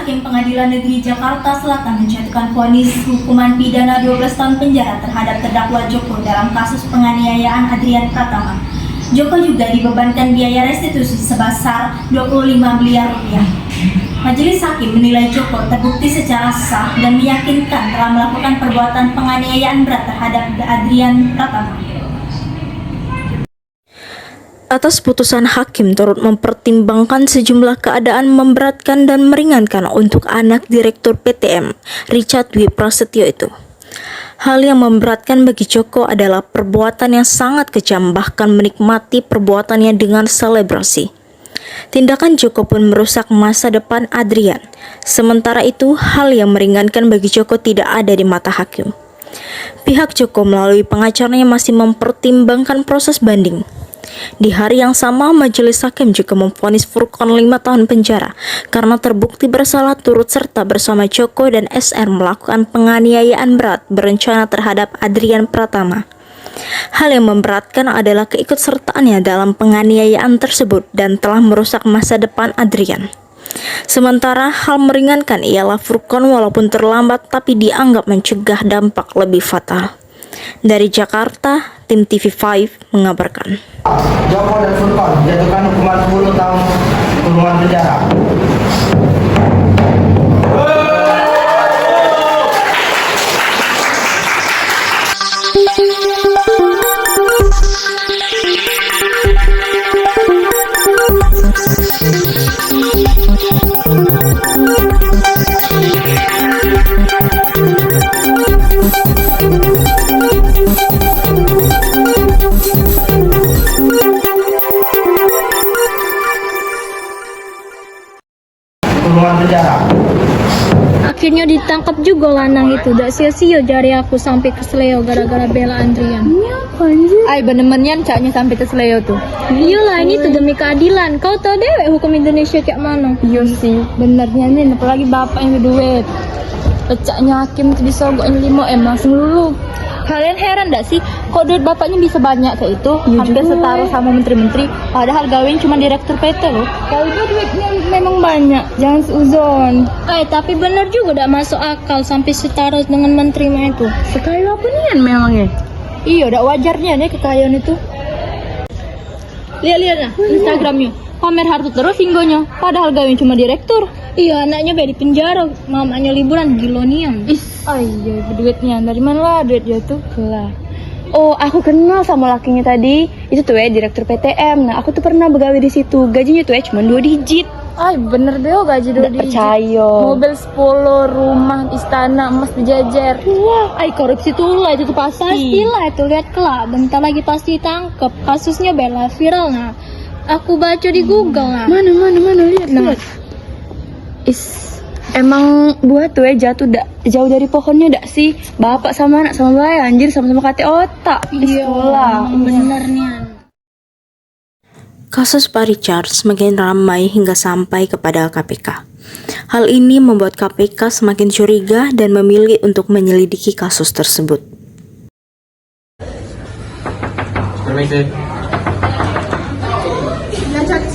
Hakim Pengadilan Negeri Jakarta Selatan menjatuhkan vonis hukuman pidana 12 tahun penjara terhadap terdakwa Joko dalam kasus penganiayaan Adrian Pratama. Joko juga dibebankan biaya restitusi sebesar 25 miliar rupiah. Majelis Hakim menilai Joko terbukti secara sah dan meyakinkan telah melakukan perbuatan penganiayaan berat terhadap Adrian Pratama. Atas putusan hakim turut mempertimbangkan sejumlah keadaan memberatkan dan meringankan untuk anak Direktur PTM, Richard W. Prasetyo itu. Hal yang memberatkan bagi Joko adalah perbuatan yang sangat kejam, bahkan menikmati perbuatannya dengan selebrasi. Tindakan Joko pun merusak masa depan Adrian. Sementara itu, hal yang meringankan bagi Joko tidak ada di mata hakim. Pihak Joko melalui pengacaranya masih mempertimbangkan proses banding. Di hari yang sama, majelis hakim juga memvonis Furqon 5 tahun penjara karena terbukti bersalah turut serta bersama Joko dan SR melakukan penganiayaan berat berencana terhadap Adrian Pratama. Hal yang memberatkan adalah keikutsertaannya dalam penganiayaan tersebut dan telah merusak masa depan Adrian. Sementara hal meringankan ialah Furqon walaupun terlambat tapi dianggap mencegah dampak lebih fatal. Dari Jakarta, tim TV5 mengabarkan. Joko dan Furqon dijatuhkan hukuman 10 tahun kurungan penjara. Kurungan penjara. Akhirnya ditangkap juga lanang itu. Dak sia-sia jari aku sampai ke Seleo gara-gara bela Andrian. Ini apa anjir? Ay bener-bener caknya sampai ke Seleo tuh. Iyalah ini tuh demi keadilan. Kau tahu deh hukum Indonesia kayak mana? Iya sih, benernya nih, apalagi bapak yang duit. Lecaknya hakim tuh disogokin 5M langsung lulu. Kalian heran gak sih, kok duit bapaknya bisa banyak kayak itu? Iya Hampir juga. setara sama menteri-menteri. Padahal gawin cuma direktur PT loh. Kalau itu duitnya memang banyak, jangan seuzon. Tapi bener juga gak masuk akal sampai setara dengan menteri mah itu. Sekali apa nian memangnya? Iya, udah wajarnya nih kekayaan itu. Lihat-lihat nah, Instagramnya. Pamer harta terus hinggonya. Padahal gawin cuma direktur. Iya, anaknya di penjara, mamanya liburan gilonian. Iya, duitnya dari mana lah duit dia tuh? Lah. Oh, aku kenal sama lakinya tadi. Itu tuh direktur PTM. Nah, aku tuh pernah begawe di situ. Gajinya tuh cuma 2 digit. Bener deh, gaji dulu Nggak percaya. Mobil 10, rumah, istana, emas dijajar. Wah, Korupsi tuh lah, itu tuh pastilah itu. Lihat kelak, bentar lagi pasti tangkep. Kasusnya bela viral nah. Aku baca di Google nah. mana lihat. Nah. Emang buah tuh jatuh jauh dari pohonnya dak sih? Bapak sama anak sama bayi anjir sama-sama kate otak. Lah. Bener nih. Kasus Pak Richard semakin ramai hingga sampai kepada KPK. Hal ini membuat KPK semakin curiga dan memilih untuk menyelidiki kasus tersebut. Permisi,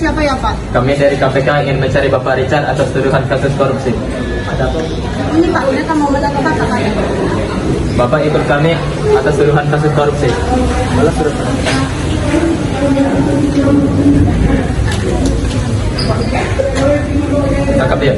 Siapa ya Pak? kami dari KPK ingin mencari Bapak Richard atas tuduhan kasus korupsi. Ada apa? Ini Pak, mereka mau menangkap Bapak Pak. Bapak ikut kami atas tuduhan kasus korupsi. Malah sudah. Tangkap dia.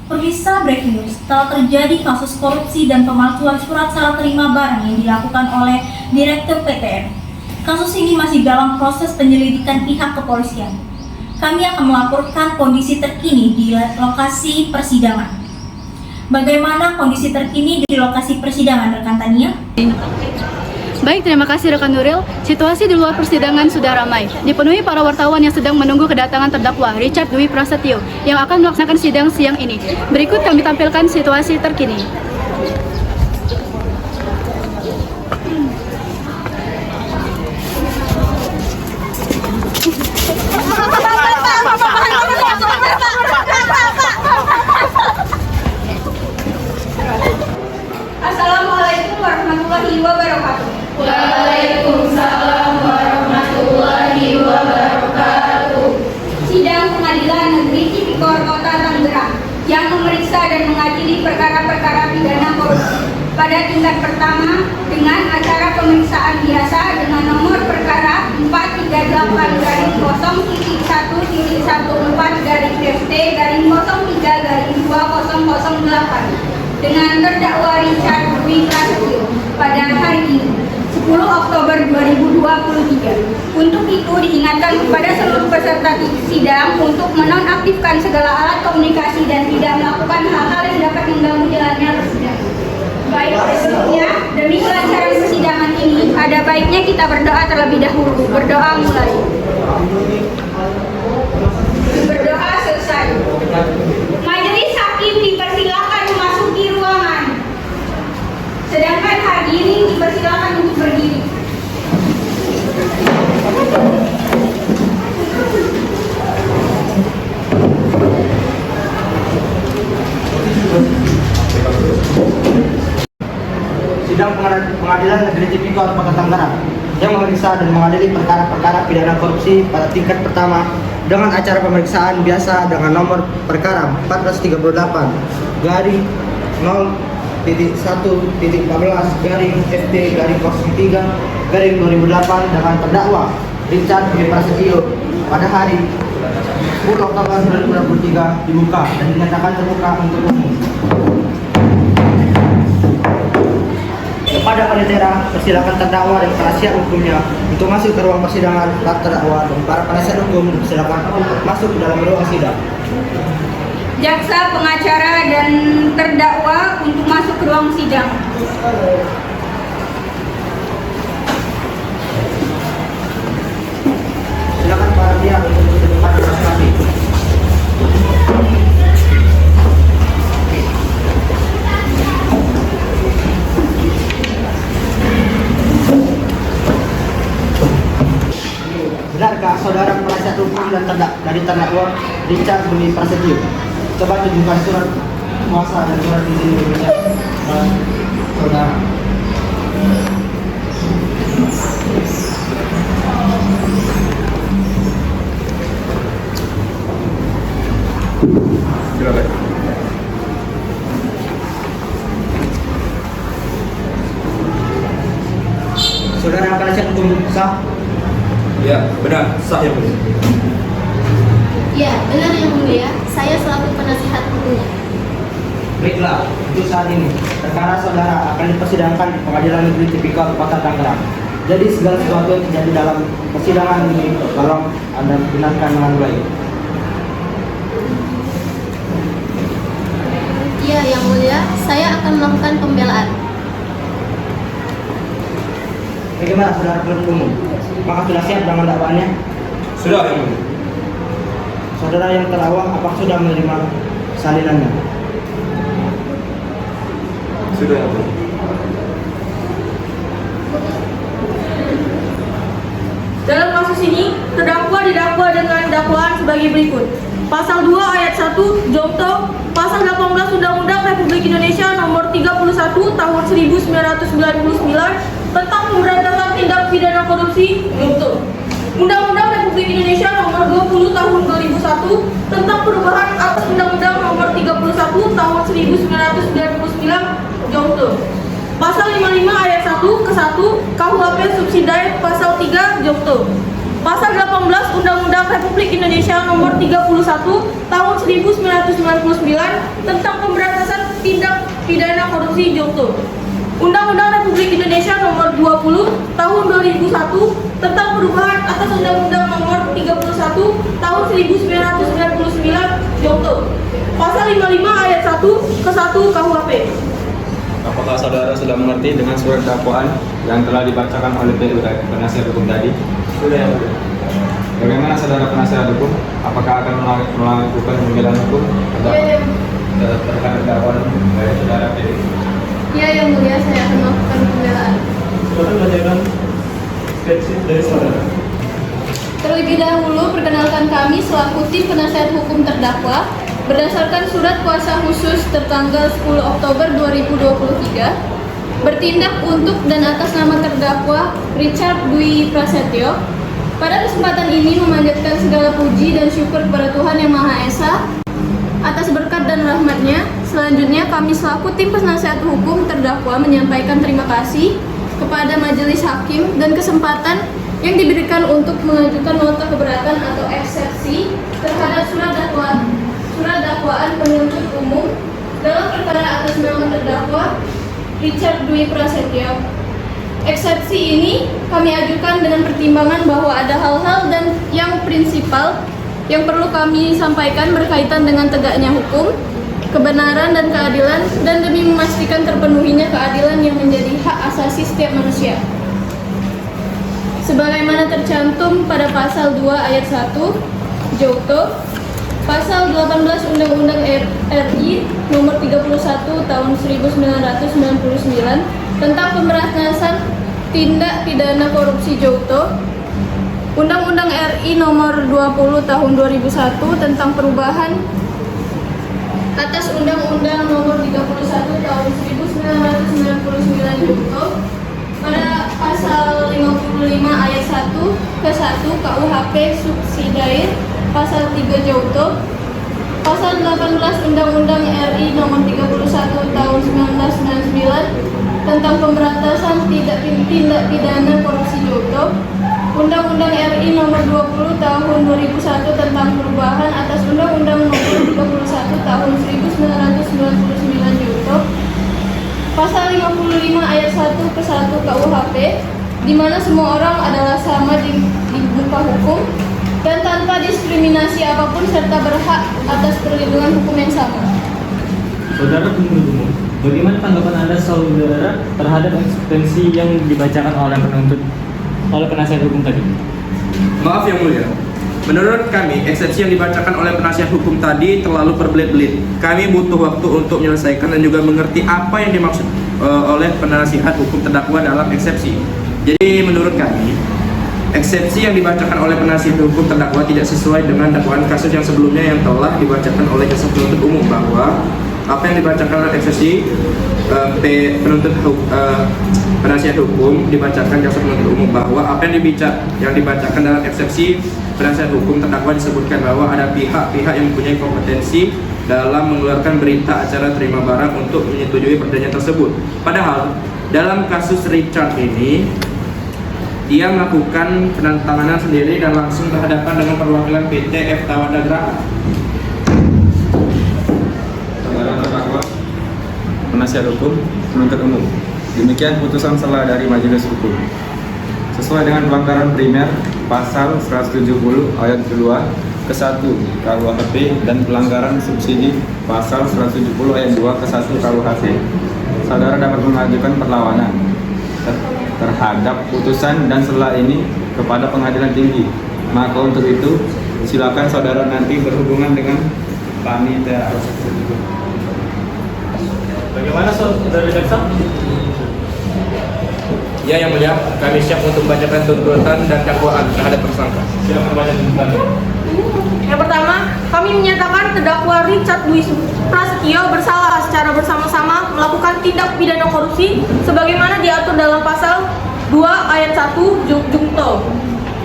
Pemirsa, breaking news. Setelah terjadi kasus korupsi dan pemalsuan surat serah terima barang yang dilakukan oleh Direktur PTM, Kasus ini masih dalam proses penyelidikan pihak kepolisian. Kami akan melaporkan kondisi terkini di lokasi persidangan. Bagaimana kondisi terkini di lokasi persidangan, rekan Tania? Baik, terima kasih rekan Nuril. Situasi di luar persidangan sudah ramai, dipenuhi para wartawan yang sedang menunggu kedatangan terdakwa Richard Dwi Prasetyo yang akan melaksanakan sidang siang ini. Berikut kami tampilkan situasi terkini. Assalamualaikum warahmatullahi wabarakatuh. Waalaikumsalam warahmatullahi wabarakatuh. Sidang Pengadilan Negeri Tipikor Kota Tangerang yang memeriksa dan mengadili perkara-perkara pidana korupsi pada tingkat pertama dengan acara pemeriksaan biasa dengan nomor perkara 438-414-003-2008 dengan terdakwa Richard Dwi Prasetyo pada hari ini 10 Oktober 2023. Untuk itu diingatkan kepada seluruh peserta sidang untuk menonaktifkan segala alat komunikasi dan tidak melakukan hal-hal yang dapat mengganggu jalannya persidangan. Baik, sebelumnya demi kelancaran persidangan ini ada baiknya kita berdoa terlebih dahulu. Berdoa mulai. Berdoa selesai. Majelis hakim dipersilakan memasuki ruangan. Sedangkan hadirin dipersilakan untuk berdiri. Sidang Pengadilan Negeri Tipikor Kota Tangerang yang memeriksa dan mengadili perkara-perkara pidana korupsi pada tingkat pertama dengan acara pemeriksaan biasa dengan nomor perkara 438 garing 0.1.14 garing FT garing 03 garing 2008 dengan terdakwa Richard Dwi Prasetyo pada hari 10 Oktober 2023 dibuka dan dinyatakan terbuka untuk umum. Kepada penetera, persilakan terdakwa dan penasihat hukumnya untuk masuk ke ruang persidangan. Terdakwa dan para penasihat hukum silakan masuk ke dalam ruang sidang. Jaksa, pengacara, dan terdakwa untuk masuk ke ruang sidang. Silakan para pihak untuk ke depan ruang kami. Benarkah saudara penasihat hukum dan dari terdakwa Richard Dwi Prasetyo coba tunjukkan surat kuasa dan surat izin bekerja saudara? Silakan. Saudara penasihat hukum sah? Ya, benar, sah ya mulia. Ya, benar yang mulia. Saya selaku penasihat hukumnya. Baiklah, untuk saat ini perkara saudara akan dipersidangkan di Pengadilan Negeri Tipikor Kota Tangerang. Jadi segala sesuatu yang terjadi dalam persidangan ini tolong Anda benarkan dengan baik. Ya, yang mulia. Saya akan melakukan pembelaan. Bagaimana saudara penuntut umum? Maka sudah siap dengan dakwaannya? Sudah ya mulia. Saudara yang terdakwa, apakah sudah menerima salinannya? Sudah ya mulia. Dalam kasus ini, terdakwa didakwa dengan dakwaan sebagai berikut. Pasal 2 ayat 1 Jongto, Pasal 18 Undang-Undang Republik Indonesia Nomor 31 Tahun 1999 tentang pemberantasan tindak pidana korupsi, Jongto. Undang-Undang Republik Indonesia Nomor 20 Tahun 2001 tentang perubahan atas Undang-Undang Nomor 31 Tahun 1999, Jongto. Pasal 55 ayat 1 ke 1 KUHP subsidiar Pasal 3, Jongto. Pasal 18 Undang-Undang Republik Indonesia Nomor 31 Tahun 1999 tentang pemberantasan tindak pidana korupsi, Jongto. Undang-Undang Republik Indonesia Nomor 20 Tahun 2001 tentang perubahan atas Undang-Undang Nomor 31 Tahun 1999 Junto. Pasal 55 ayat 1 ke 1 KUHP. Apakah saudara sudah mengerti dengan surat dakwaan yang telah dibacakan oleh penasihat hukum tadi? Sudah, ya. Bagaimana saudara penasihat hukum? Apakah akan melakukan pembelaan hukum terhadap dakwaan dari saudara PD? Ya, yang mulia, saya akan melakukan pembelaan. Silakan bacakan skripsi dari saudara. Terlebih dahulu, perkenalkan kami selaku tim penasihat hukum terdakwa berdasarkan surat kuasa khusus tertanggal 10 Oktober 2023 bertindak untuk dan atas nama terdakwa Richard Dwi Prasetyo. Pada kesempatan ini memanjatkan segala puji dan syukur kepada Tuhan Yang Maha Esa atas berkat dan rahmatnya. Selanjutnya kami selaku tim penasihat hukum terdakwa menyampaikan terima kasih kepada majelis hakim dan kesempatan yang diberikan untuk mengajukan nota keberatan atau eksepsi terhadap surat dakwaan penuntut umum dalam perkara atas nama terdakwa Richard Dwi Prasetyo. Eksepsi ini kami ajukan dengan pertimbangan bahwa ada hal-hal dan yang prinsipal yang perlu kami sampaikan berkaitan dengan tegaknya hukum, kebenaran dan keadilan, dan demi memastikan terpenuhinya keadilan yang menjadi hak asasi setiap manusia. Sebagaimana tercantum pada pasal 2 ayat 1 Junto, pasal 18 Undang-Undang RI Nomor 31 Tahun 1999 tentang pemberantasan tindak pidana korupsi Junto, Undang-Undang RI Nomor 20 Tahun 2001 tentang perubahan atas Undang-Undang Nomor 31 Tahun 1999 Junto, pada pasal 55 ayat 1 ke 1 KUHP subsidiar pasal 3 Junto, pasal 18 Undang-Undang RI Nomor 31 Tahun 1999 tentang pemberantasan tindak pidana korupsi Junto, Undang-Undang RI Nomor 20 Tahun 2001 tentang perubahan atas Undang-Undang Nomor 31 Tahun 1999 Junto, pasal 55 ayat 1 ke 1 KUHP, di mana semua orang adalah sama di muka hukum dan tanpa diskriminasi apapun serta berhak atas perlindungan hukum yang sama. Saudara penuntut umum, bagaimana tanggapan Anda saudara terhadap eksepsi yang dibacakan oleh penasihat hukum tadi? Maaf yang mulia, menurut kami eksepsi yang dibacakan oleh penasihat hukum tadi terlalu berbelit-belit. Kami butuh waktu untuk menyelesaikan dan juga mengerti apa yang dimaksud oleh penasihat hukum terdakwa dalam eksepsi. Jadi menurut kami, eksepsi yang dibacakan oleh penasihat hukum terdakwa tidak sesuai dengan dakwaan kasus yang sebelumnya yang telah dibacakan oleh jaksa penuntut umum, bahwa apa yang dibacakan oleh eksepsi penasihat hukum dibacakan jaksa penuntut umum, bahwa apa yang dibacakan dalam eksepsi penasihat hukum terdakwa disebutkan bahwa ada pihak-pihak yang mempunyai kompetensi dalam mengeluarkan berita acara terima barang untuk menyetujui perjanjian tersebut. Padahal dalam kasus Richard ini dia melakukan penandatanganan sendiri dan langsung berhadapan dengan perwakilan PT F Tawada Geraha. Saudara terdakwa, penasihat hukum, penuntut umum. Demikian putusan selah dari majelis hukum. Sesuai dengan pelanggaran primer pasal 170 ayat 2 ke 1 KUHP dan pelanggaran subsidi pasal 170 ayat 2 ke 1 KUHP, saudara dapat mengajukan perlawanan terhadap putusan dan selah ini kepada pengadilan tinggi. Maka untuk itu silakan saudara nanti berhubungan dengan kami. Bagaimana saudara jaksa? Ya yang mulia, kami siap untuk membacakan tuntutan dan dakwaan terhadap tersangka. Silakan baca tuntutan. Yang pertama, kami menyatakan terdakwa Richard Dwi Prasetyo bersalah secara bersama-sama melakukan tindak pidana korupsi sebagaimana diatur dalam pasal 2 ayat 1 Junto,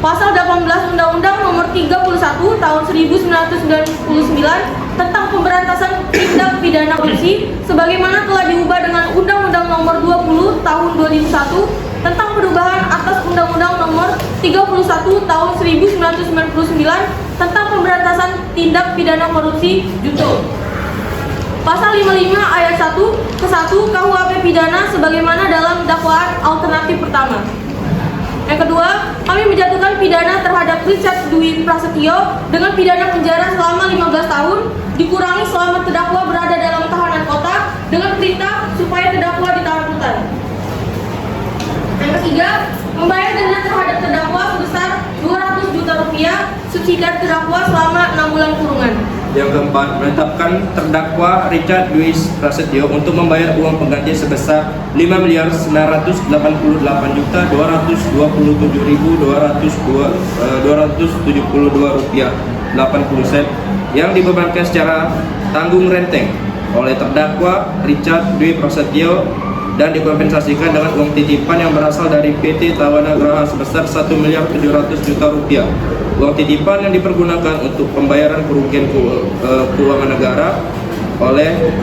pasal 18 Undang-Undang Nomor 31 Tahun 1999 tentang pemberantasan tindak pidana korupsi sebagaimana telah diubah dengan Undang-Undang Nomor 20 Tahun 2001 tentang perubahan atas Undang-Undang Nomor 31 Tahun 1999 tentang pemberantasan tindak pidana korupsi Junto. Pasal 55 ayat 1 ke 1 KUHP pidana sebagaimana dalam dakwaan alternatif pertama. Yang kedua, kami menjatuhkan pidana terhadap Richard Dwi Prasetyo dengan pidana penjara selama 15 tahun dikurangi selama terdakwa berada dalam tahanan kota dengan perintah supaya terdakwa ditahan rutan. Yang ketiga, membayar denda terhadap terdakwa sebesar 200 juta rupiah subsidi terdakwa selama 6 bulan kurungan. Yang keempat, menetapkan terdakwa Richard Dwi Prasetyo untuk membayar uang pengganti sebesar 5.988.227.272 rupiah 80 sen yang dibebankan secara tanggung renteng oleh terdakwa Richard Dwi Prasetyo dan dikompensasikan dengan uang titipan yang berasal dari PT Tawana Graha sebesar 1.700.000.000 rupiah. Uang titipan yang dipergunakan untuk pembayaran kerugian keuangan negara oleh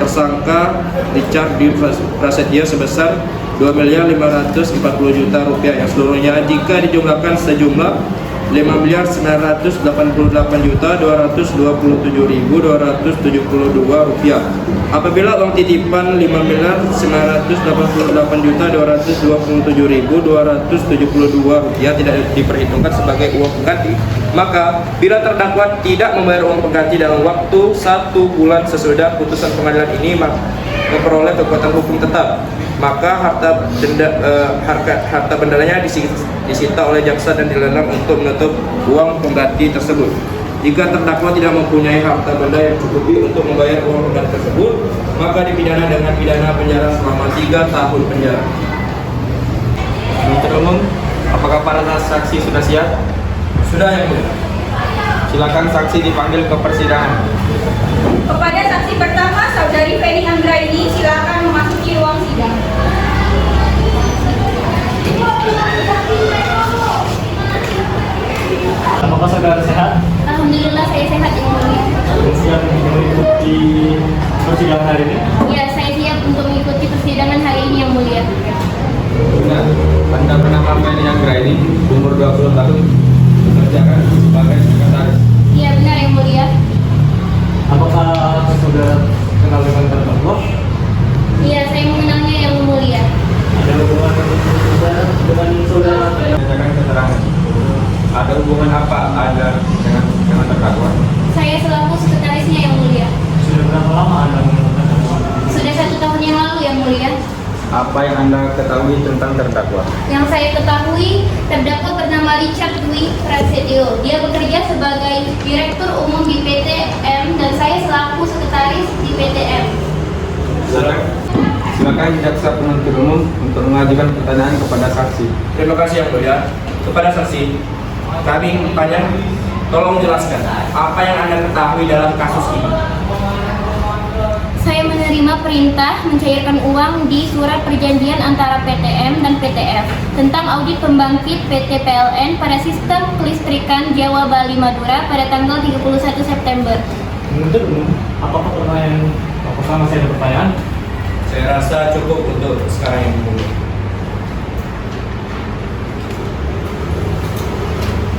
tersangka Richard Dwi Prasetyo sebesar 2.540.000.000 rupiah yang seluruhnya jika dijumlahkan sejumlah 5.988.227.272 rupiah. Apabila uang titipan 5.988.227.272 rupiah tidak diperhitungkan sebagai uang pengganti, maka bila terdakwa tidak membayar uang pengganti dalam waktu 1 bulan sesudah putusan pengadilan ini memperoleh kekuatan hukum tetap, maka harta bendanya disita oleh jaksa dan dilelang untuk menutup uang pengganti tersebut. Jika terdakwa tidak mempunyai harta benda yang cukupi untuk membayar uang pengganti tersebut, maka dipidana dengan pidana penjara selama 3 tahun penjara. Penuntut umum, apakah para saksi sudah siap? Sudah, Yang Mulia. Silakan saksi dipanggil ke persidangan. Kepada saksi pertama, Saudari Feni Anggraini, silakan memasuki ruang sidang. Apakah saudara sehat? Alhamdulillah saya sehat Yang Mulia. Siap untuk mengikuti persidangan hari ini? Ya, saya siap untuk mengikuti persidangan hari ini Yang Mulia. Benar, Anda bernama Feni Anggraini, umur 20 tahun, bekerjakan sebagai sekretaris. Iya benar Yang Mulia. Apakah saudara kenal dengan terdakwa? Iya, saya mengenalnya Yang Mulia. Ada hubungan dengan saudara? Menanyakan keterangan. Ada hubungan apa Anda dengan terdakwa? Saya selaku sekretarisnya Yang Mulia. Sudah berapa lama Anda mengenal terdakwa? Sudah 1 tahun yang lalu Yang Mulia. Apa yang Anda ketahui tentang terdakwa? Yang saya ketahui, terdakwa bernama Richard Dwi Prasetyo. Dia bekerja sebagai Direktur Umum di PTM dan saya selaku sekretaris di PTM. Silakan jaksa penuntut umum untuk mengajukan pertanyaan kepada saksi. Terima kasih Yang Mulia. Kepada saksi, kami ingin bertanya, tolong jelaskan apa yang Anda ketahui dalam kasus ini. Saya menerima perintah mencairkan uang di surat perjanjian antara PTM dan PTF tentang audit pembangkit PT PLN pada sistem kelistrikan Jawa Bali Madura pada tanggal 31 September. Penuntut umum, apakah masih ada pertanyaan? Saya rasa cukup untuk sekarang Yang Mulia.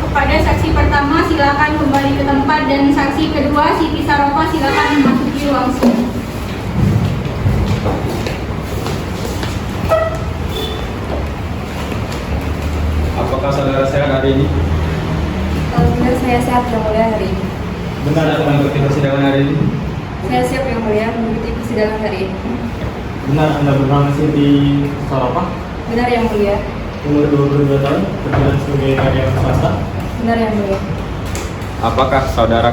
Kepada saksi pertama, silakan kembali ke tempat dan saksi kedua, Siti Sarofa, silakan memasuki ruang sidang. Apakah saudara sehat hari ini? Benar, saya siap Yang Mulia hari ini. Benar Siap mengikuti persidangan hari ini? Saya siap Yang Mulia mengikuti persidangan hari ini. Benar Anda bernama Siti Sarofa? Benar Yang Mulia. Umur 22 tahun, berjalan sebagai karyawan swasta? Benar Yang Mulia. Apakah saudara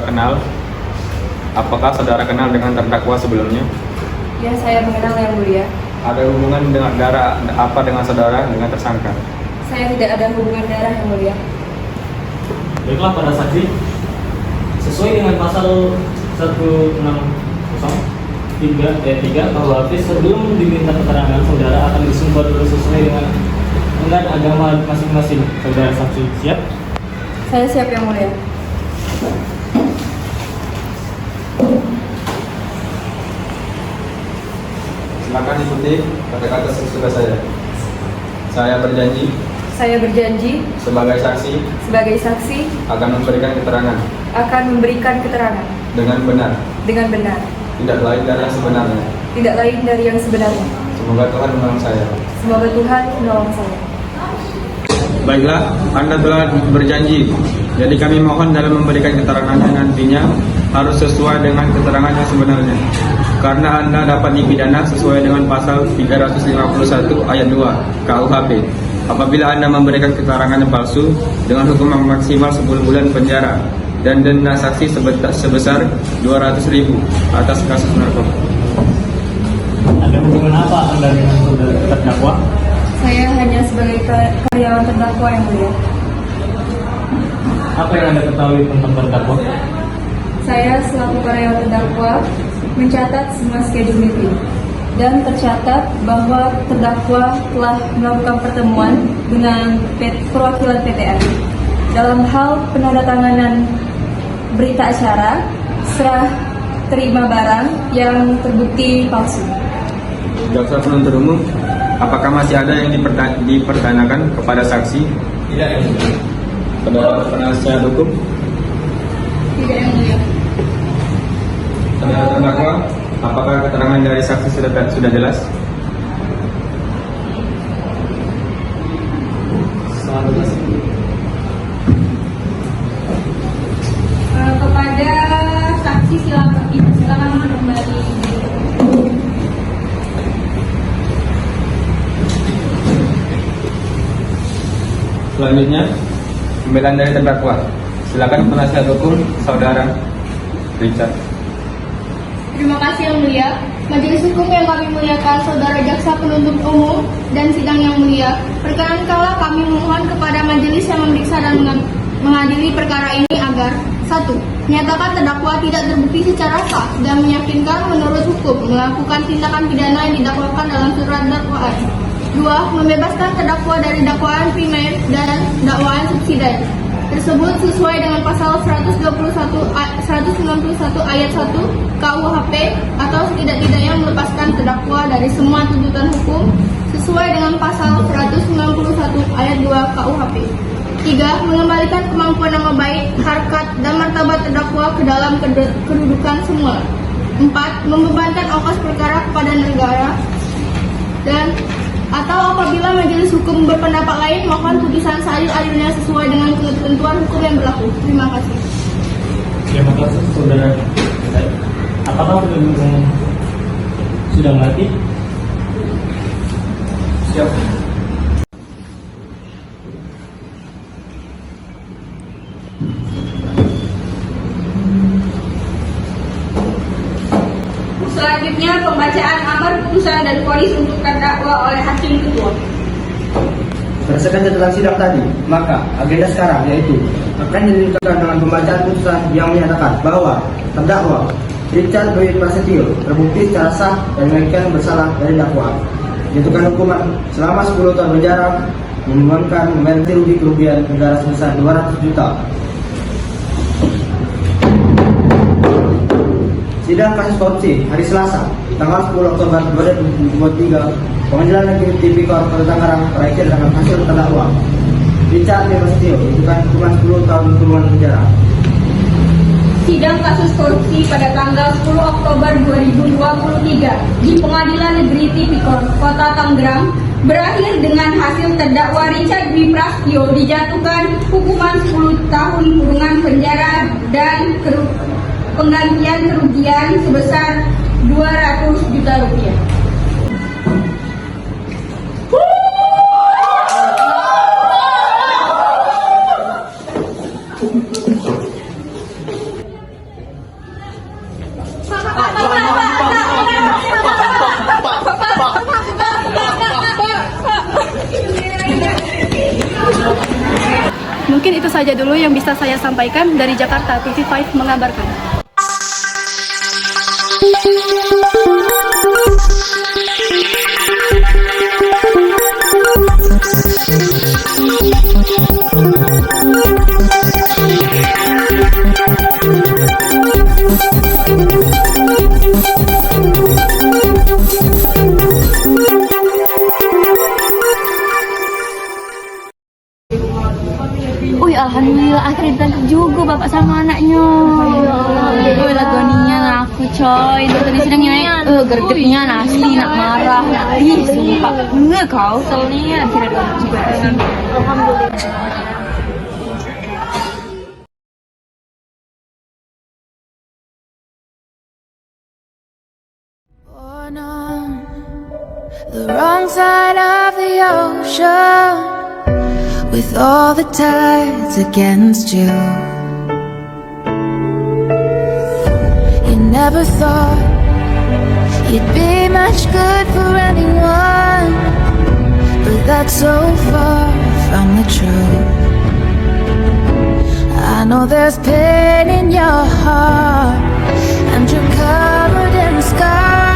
kenal dengan terdakwa sebelumnya? Ya, saya mengenal Yang Mulia. Ada hubungan dengan darah apa dengan saudara dengan tersangka? Saya tidak ada hubungan darah Yang Mulia. Baiklah pada saksi, sesuai dengan pasal 160 3 KUHP, sebelum diminta keterangan saudara akan disumpah dulu sesuai dengan agama masing-masing. Saudara saksi siap? Saya siap Yang Mulia. Silakan ikuti kata-kata sesudah saya. Saya berjanji Saya berjanji sebagai saksi sebagai saksi akan memberikan keterangan akan memberikan keterangan dengan benar dengan benar tidak lain dari yang sebenarnya. tidak lain dari yang sebenarnya. Semoga Tuhan menolong saya. Semoga Tuhan menolong saya. Baiklah, Anda telah berjanji. Jadi kami mohon dalam memberikan keterangan nantinya harus sesuai dengan keterangan yang sebenarnya. Karena Anda dapat dipidana sesuai dengan pasal 351 ayat 2 KUHP. Apabila Anda memberikan keterangan yang palsu dengan hukuman maksimal 10 bulan penjara dan denda saksi sebesar 200.000 atas kasus narkoba. Ada hubungan apa Anda dengan saudara terdakwa? Saya hanya sebagai karyawan terdakwa yang mulia. Apa yang Anda ketahui tentang terdakwa? Saya selaku karyawan terdakwa mencatat semua schedule meeting dan tercatat bahwa terdakwa telah melakukan pertemuan dengan perwakilan PTM dalam hal penandatanganan berita acara serah terima barang yang terbukti palsu. Jaksa penuntut umum, apakah masih ada yang dipertanyakan kepada saksi? Tidak, yang mulia. Kepada penasihat hukum? Tidak, yang mulia. Saudara terdakwa, apakah keterangan dari saksi sudah jelas? Sangat jelas. Kepada saksi silakan kembali. Selanjutnya, pembelaan dari terdakwa. Silakan penasihat hukum, Saudara Richard. Terima kasih yang mulia. Majelis hukum yang kami muliakan, Saudara Jaksa Penuntut Umum dan sidang yang mulia, perkenankanlah kami memohon kepada majelis yang memeriksa dan mengadili perkara ini agar 1. Menyatakan terdakwa tidak terbukti secara sah dan meyakinkan menurut hukum melakukan tindakan pidana yang didakwakan dalam surat dakwaan. 2. Membebaskan terdakwa dari dakwaan primer dan dakwaan subsidiar tersebut sesuai dengan pasal 191 ayat 1 KUHP atau setidak-tidaknya melepaskan terdakwa dari semua tuntutan hukum sesuai dengan pasal 191 ayat 2 KUHP. 3. Mengembalikan kemampuan nama baik, harkat, dan martabat terdakwa ke dalam kedudukan semula. 4. Membebankan ongkos perkara kepada negara dan atau apabila majelis hukum berpendapat lain, mohon putusan seadil-adilnya sesuai dengan ketentuan hukum yang berlaku. Terima kasih. Terima kasih, Saudara. Apakah sudah mati? Siap. Selanjutnya pembacaan amar putusan dan vonis untuk terdakwa oleh hakim ketua. Berdasarkan catatan sidang tadi, maka agenda sekarang yaitu akan dilanjutkan dengan pembacaan putusan yang menyatakan bahwa terdakwa Richard Dwi Prasetyo terbukti secara sah dan mengakibatkan bersalah dari dakwaan. Dijatuhkan hukuman selama 10 tahun penjara, memohonkan membayar kerugian negara sebesar 200 juta. Sidang kasus korupsi hari Selasa, tanggal 10 Oktober 2023, Pengadilan Negeri Tipikor Kota Tangerang terakhir dengan hasil terdakwa Richard Dwi Prasetyo dijatuhkan hukuman 10 tahun kurungan penjara. Sidang kasus korupsi pada tanggal 10 Oktober 2023 di Pengadilan Negeri Tipikor Kota Tangerang berakhir dengan hasil terdakwa Richard Dwi Prasetyo dijatuhkan hukuman 10 tahun kurungan penjara dan penggantian kerugian sebesar 200 juta rupiah. Mungkin itu saja dulu yang bisa saya sampaikan. Dari Jakarta, TV5 mengabarkan. Alhamdulillah akhirnya ditangkap juga bapak sama anaknya. Ya Allah. gregetnya asli nak marah, ih sumpah kau soalnya tidak ada juga. Born on the wrong side of the ocean, with all the tides against you. You never thought you'd be much good for anyone, but that's so far from the truth. I know there's pain in your heart, and you're covered in scars.